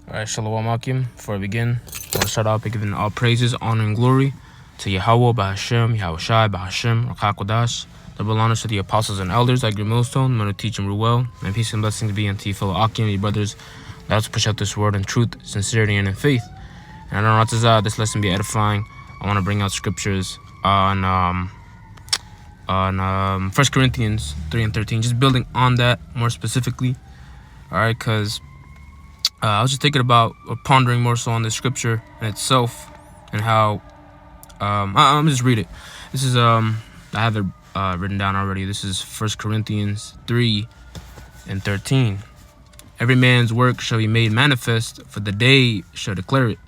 Alright, Shalom Akim. Before I begin, I want to start out by giving all praises, honor, and glory to Yahweh, Bahashem, Yahushai, Bahashem, Rakakwadash. Double honors to the apostles and elders like your millstone. I'm going to teach and rule well. And peace and blessings be unto you, fellow Akim, your brothers. Let's push out this word in truth, sincerity, and in faith. And I don't know this lesson be edifying. I want to bring out scriptures on 1 Corinthians 3 and 13. Just building on that more specifically. Alright, because I was just thinking about pondering more so on the scripture in itself and how I'm just read it. This is I have it written down already. This is 1 Corinthians 3 and 13. Every man's work shall be made manifest, for the day shall declare it,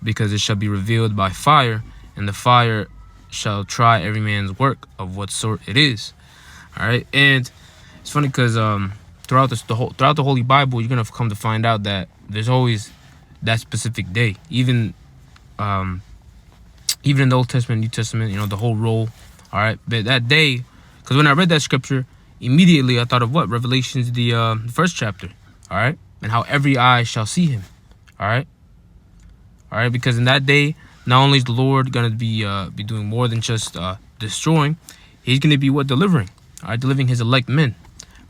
because it shall be revealed by fire, and the fire shall try every man's work of what sort it is. All right, and it's funny because throughout the Holy Bible, you're gonna come to find out that there's always that specific day. Even in the Old Testament, New Testament, the whole roll. All right, but that day, because when I read that scripture, immediately I thought of what? Revelations, the first chapter. All right, and how every eye shall see him. All right, because in that day, not only is the Lord gonna be doing more than just destroying, he's gonna be delivering. All right, delivering his elect men.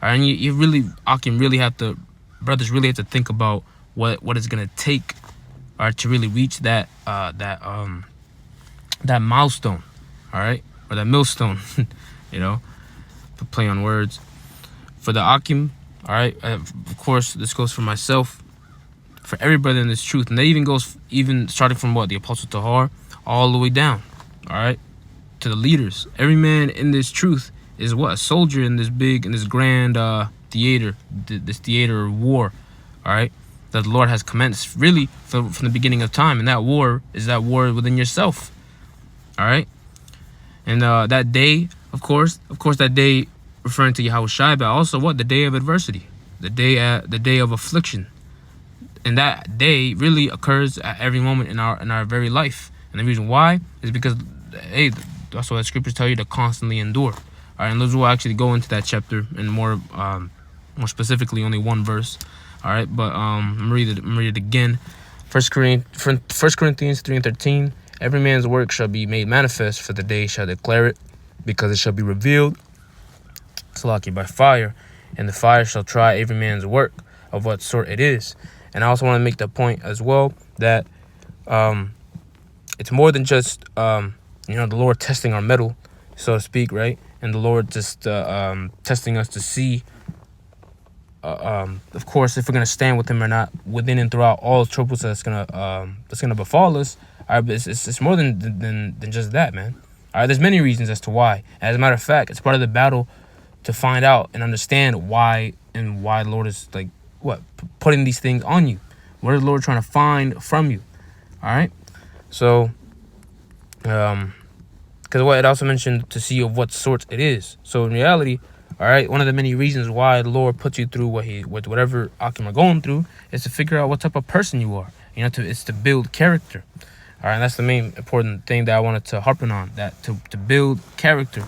All right, and you really, brothers really have to think about what it's gonna take, all right, to really reach that milestone, all right, or that millstone, to play on words. For the Akim, all right, of course, this goes for myself, for every brother in this truth, and that even goes starting from the Apostle Tahar all the way down, all right, to the leaders. Every man in this truth is a soldier in this grand theater, this theater of war, all right, that the Lord has commenced really from the beginning of time. And that war is that war within yourself, all right. And that day, of course, that day referring to Yahushai, but also the day of adversity, the day of affliction. And that day really occurs at every moment in our very life. And the reason why is because, hey, that's what the scriptures tell you, to constantly endure. All right, and those will actually go into that chapter and more specifically, only one verse. All right, but I'm gonna read it again. 1 Corinthians 3 and 13. Every man's work shall be made manifest, for the day shall declare it, because it shall be revealed, by fire, and the fire shall try every man's work of what sort it is. And I also want to make the point as well that it's more than just the Lord testing our mettle, so to speak, right? And the Lord just testing us to see, of course, if we're gonna stand with Him or not, within and throughout all the troubles that's gonna befall us. All right, but it's more than just that, man. All right, there's many reasons as to why. As a matter of fact, it's part of the battle to find out and understand why the Lord is putting these things on you. What is the Lord trying to find from you? All right, so because it also mentioned to see of what sort it is. So in reality, all right, one of the many reasons why the Lord puts you through whatever Akim are going through is to figure out what type of person you are. It's to build character. All right, and that's the main important thing that I wanted to harp on, that to build character,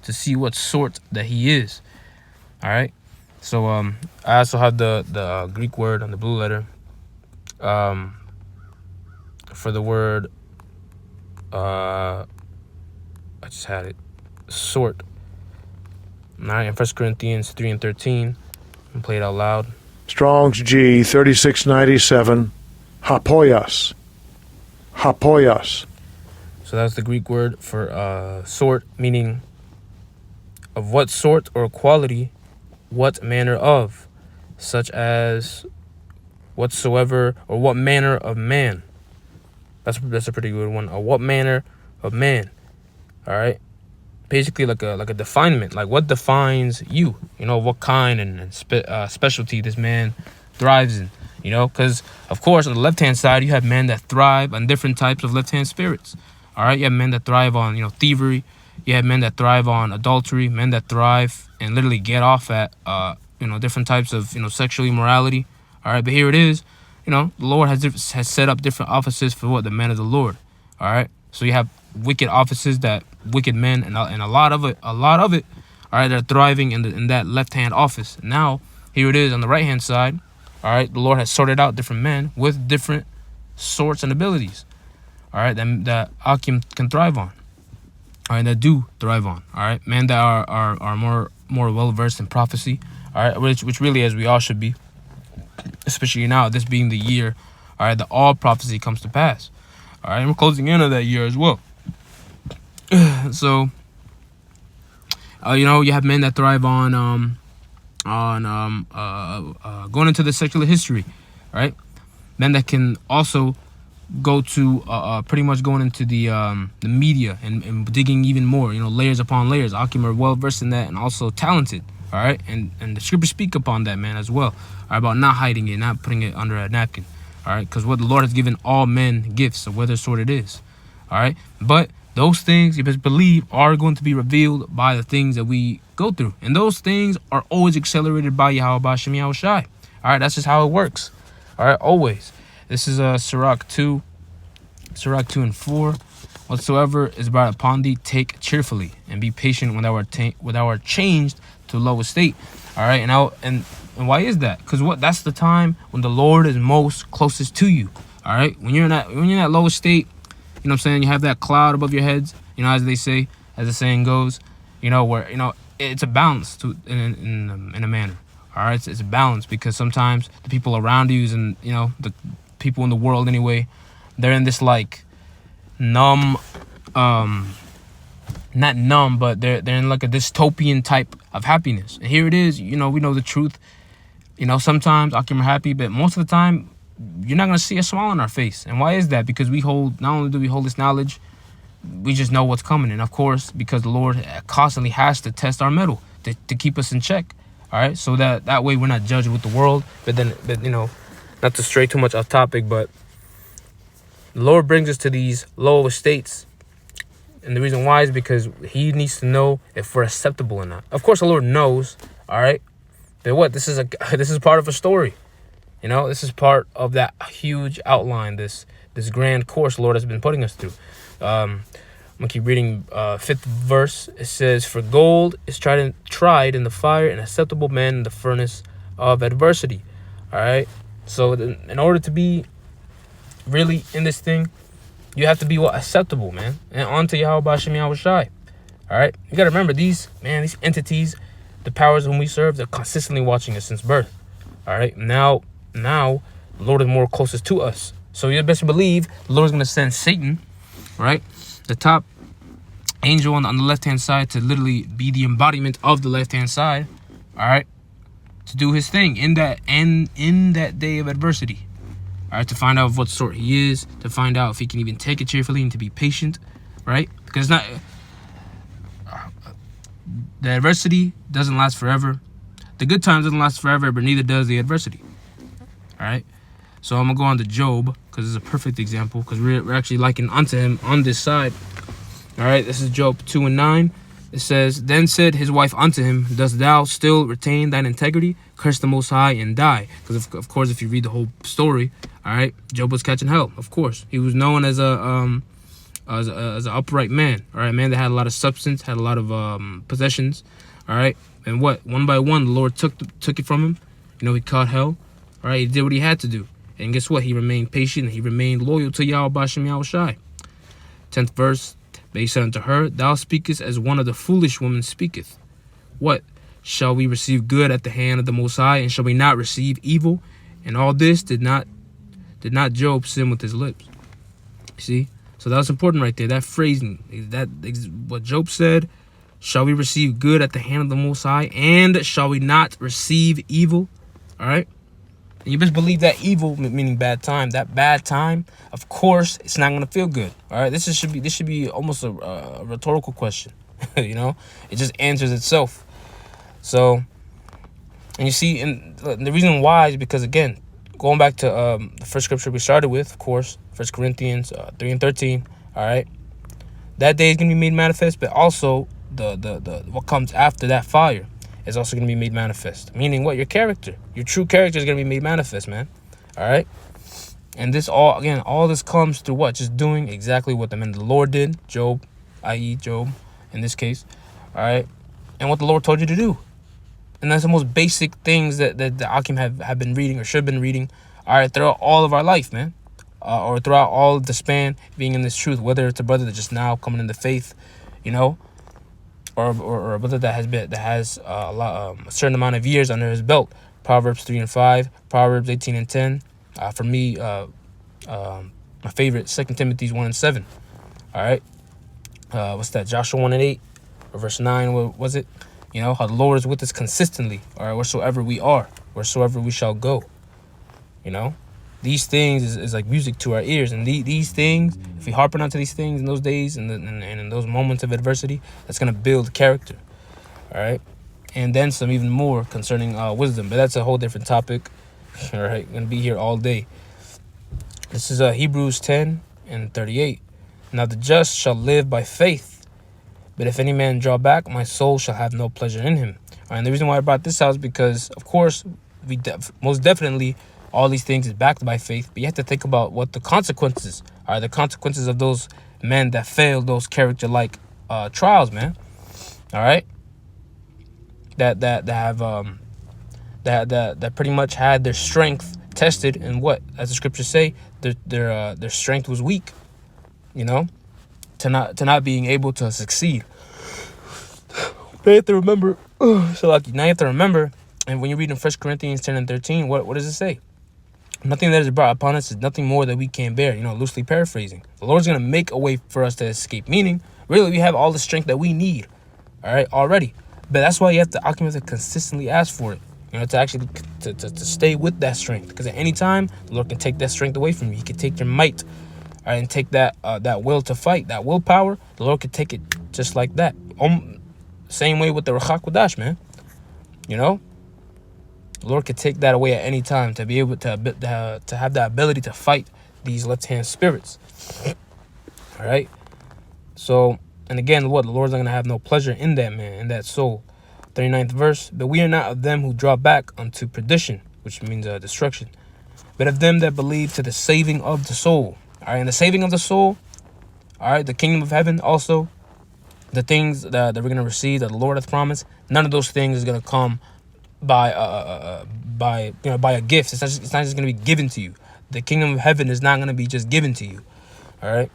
to see what sort that he is. All right, so I also have the Greek word on the blue letter for the word. I just had it. Sort. All right, in 1 Corinthians 3 and 13, and play it out loud. Strong's G 3697. Hapoias. Hapoias. So that's the Greek word for sort, meaning of what sort or quality, what manner of, such as whatsoever, or what manner of man. That's a pretty good one. What manner of man. All right, basically like a definement, like what defines you. What kind and specialty this man thrives in. Because of course on the left hand side you have men that thrive on different types of left hand spirits. All right, you have men that thrive on thievery. You have men that thrive on adultery. Men that thrive and literally get off at different types of sexual immorality. All right, but here it is. The Lord has set up different offices for the men of the Lord. All right, so you have wicked offices, that wicked men, and a lot of it, all right, they're thriving in that left hand office. Now here it is on the right hand side. All right, the Lord has sorted out different men with different sorts and abilities. All right, that Akim can thrive on. All right, that do thrive on. All right, men that are more well versed in prophecy. All right, which really, as we all should be, especially now, this being the year. All right, that all prophecy comes to pass. All right, and we're closing in on that year as well. So, you have men that thrive on going into the secular history, right? Men that can also go to pretty much going into the media and digging even more, layers upon layers. Akim are well versed in that and also talented. All right, and the scriptures speak upon that, man, as well. All right, about not hiding it, not putting it under a napkin. All right, because what the Lord has given all men gifts of whether sort it is. All right, but those things you best believe are going to be revealed by the things that we go through, and those things are always accelerated by Yahweh Bashem Yahushai. All right, that's just how it works. All right, always. This is Sirach 2 and 4. Whatsoever is brought upon thee, take cheerfully, and be patient when thou art changed to a low estate. All right, and why is that? Because that's the time when the Lord is most closest to you. All right, when you're in that low estate, you know what I'm saying, you have that cloud above your heads, as they say, as the saying goes, where it's a balance in a manner. All right, it's a balance, because sometimes the people around you and the people in the world anyway, they're in this like numb, not numb, but they're in like a dystopian type of happiness. And here it is, we know the truth. Sometimes Akim are happy, but most of the time you're not gonna see a smile on our face. And why is that? Because not only do we hold this knowledge, we just know what's coming. And of course, because the Lord constantly has to test our mettle to keep us in check. All right, so that way we're not judged with the world. But not to stray too much off topic, but the Lord brings us to these low estates, and the reason why is because He needs to know if we're acceptable or not. Of course, the Lord knows. All right, but this is part of a story. This is part of that huge outline, this grand course the Lord has been putting us through. I'm gonna keep reading. 5th verse. It says, "For gold is tried in the fire, and acceptable man in the furnace of adversity." All right. So in order to be really in this thing, you have to be acceptable, man, and onto Yahweh Bashem Yahushai. All right. You gotta remember these entities, the powers whom we serve, they're consistently watching us since birth. All right. Now the Lord is more closest to us. So you best believe the Lord is going to send Satan, right, the top angel on the left-hand side, to literally be the embodiment of the left-hand side, all right, to do his thing in that day of adversity, all right, to find out of what sort he is, to find out if he can even take it cheerfully and to be patient, right, because the adversity doesn't last forever. The good times doesn't last forever, but neither does the adversity. All right, so I'm gonna go on to Job, because it's a perfect example, because we're actually likened unto him on this side. All right, this is Job 2 and 9. It says, "Then said his wife unto him, Dost thou still retain thine integrity? Curse the Most High and die." Because of course, if you read the whole story, all right, Job was catching hell. Of course, he was known as an upright man. All right, a man that had a lot of substance, had a lot of possessions. All right, and one by one, the Lord took it from him. He caught hell. All right, he did what he had to do. And guess what? He remained patient, and he remained loyal to Yahweh Bashem Yahushai. 10th verse, "But he said unto her, Thou speakest as one of the foolish women speaketh. What? Shall we receive good at the hand of the Most High, and shall we not receive evil? And all this did not Job sin with his lips." You see? So that's important right there. That phrasing, that what Job said, shall we receive good at the hand of the Most High, and shall we not receive evil? All right? And you best believe that evil, meaning bad time, that bad time, of course, it's not going to feel good. All right? This should be almost a rhetorical question. It just answers itself. So, and you see, and the reason why is because, again, going back to the first scripture we started with, of course, 1 Corinthians 3 and 13, all right? That day is going to be made manifest, but also the what comes after that fire is also going to be made manifest. Meaning what? Your character. Your true character is going to be made manifest, man. All right? And all this comes through what? Just doing exactly what the man of the Lord did. Job, i.e. Job, in this case. All right? And what the Lord told you to do. And that's the most basic things that the Akim have been reading or should have been reading, all right, throughout all of our life, man. Or throughout all of the span being in this truth, whether it's a brother that's just now coming into faith, you know, or a brother that has a certain amount of years under his belt. Proverbs 3 and 5, Proverbs 18 and 10. For me, my favorite, 2 Timothy 1 and 7. All right. What's that? Joshua 1 and 8, or verse 9. What was it? You know, how the Lord is with us consistently. All right. Wheresoever we are, wheresoever we shall go. You know, these things is like music to our ears. And these things, if we harpen onto these things in those days and in those moments of adversity, that's going to build character. All right. And then some even more concerning wisdom. But that's a whole different topic. All right. Going to be here all day. This is Hebrews 10 and 38. Now the just shall live by faith. But if any man draw back, my soul shall have no pleasure in him. All right, and the reason why I brought this out is because, of course, most definitely all these things is backed by faith. But you have to think about what the consequences are. The consequences of those men that failed those character-like trials, man. All right, that pretty much had their strength tested, and what, as the scriptures say, their strength was weak. You know, to not being able to succeed. They have to remember. So like now you have to remember, and when you read in 1 Corinthians 10 and 13, what does it say? Nothing that is brought upon us is nothing more that we can bear. You know, loosely paraphrasing. The Lord's gonna make a way for us to escape. Meaning, really, we have all the strength that we need. All right, already. But that's why you have to consistently ask for it. You know, to actually to stay with that strength. Because at any time, the Lord can take that strength away from you. He can take your might. All right, and take that will to fight, that willpower. The Lord could take it just like that. Same way with the Ruach HaKodesh, man. You know, the Lord could take that away at any time to be able to have the ability to fight these left-hand spirits. All right. So, and again, what the Lord's not gonna have no pleasure in that man, in that soul. 39th verse. But we are not of them who draw back unto perdition, which means destruction, but of them that believe to the saving of the soul. All right, and the saving of the soul, all right, the kingdom of heaven also, the things that we're going to receive that the Lord hath promised, none of those things is going to come by a gift. It's not just going to be given to you. The kingdom of heaven is not going to be just given to you. All right.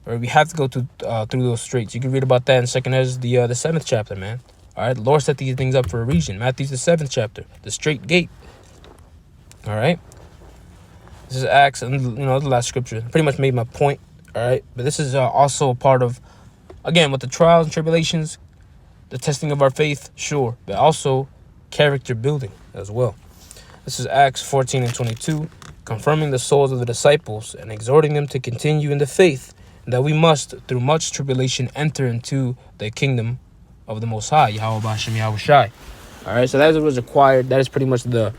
Or we have to go through those straits. You can read about that in 2nd Ezra, the 7th chapter, man. All right, the Lord set these things up for a reason. Matthew the 7th chapter, the straight gate. All right. This is Acts, and you know, the last scripture. Pretty much made my point, all right? But this is also a part of, again, with the trials and tribulations, the testing of our faith, sure, but also character building as well. This is Acts 14 and 22, confirming the souls of the disciples and exhorting them to continue in the faith, and that we must, through much tribulation, enter into the kingdom of the Most High, Yahweh B'Hashem Yahweh Shai. All right, so that was required. That is pretty much the...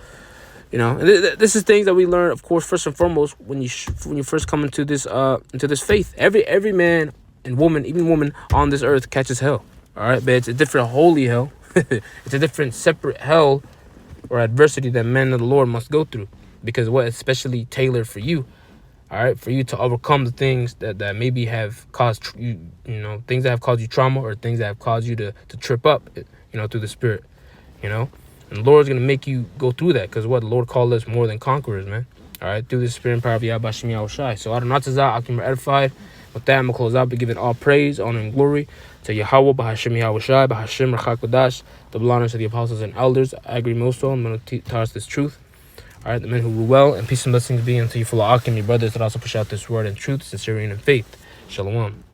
You know, this is things that we learn, of course, first and foremost, when you first come into this faith. Every man and woman, even woman on this earth catches hell. All right, but it's a different holy hell. It's a different separate hell or adversity that men of the Lord must go through, because what is specially tailored for you. All right, for you to overcome the things that maybe have caused you, things that have caused you trauma, or things that have caused you to trip up, through the spirit, And the Lord's going to make you go through that, because what the Lord called us more than conquerors, man. All right, through the spirit and power of Yahweh B'Hashem Yahweh Shai. So, Adonatazah, Akim are edified. With that, I'm going to close out by giving all praise, honor, and glory to Yahweh B'Hashem Yahweh Shai, B'Hashem Ruach HaKodesh, double honors to the apostles and elders. I agree most on. I'm going to tell us this truth. All right, the men who rule well, and peace and blessings be unto you, full of Akim, your brothers that also push out this word and truth, sincerity, and faith. Shalom.